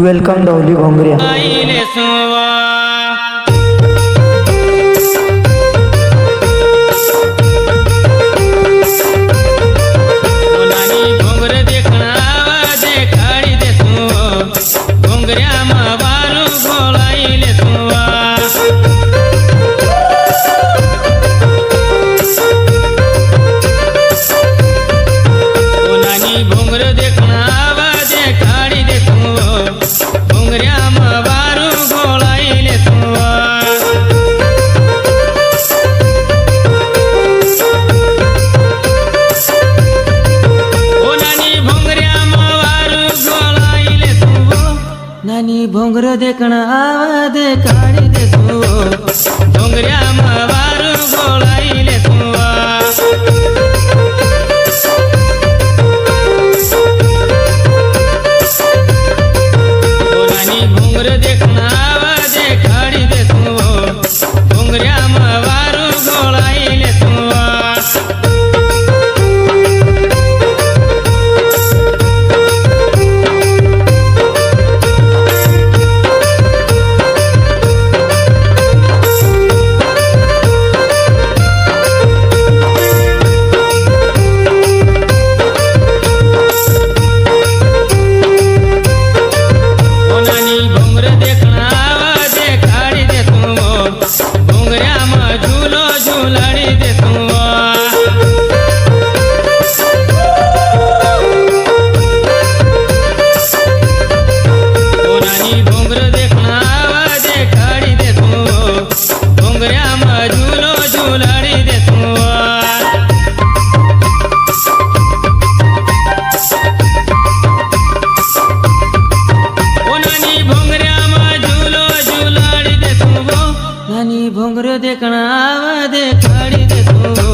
Welcome Dolly Bhongariya. भोंगर देखना आवा दे काढ़ी दे तू भोंगरिया मावारू गोलाई ले तू नानी भोंगर देखना आवा दे काढ़ी दे तू भोंगरिया मावारू गोलाई ले तू भोंगर देखना आवा दे काढ़ी दे तू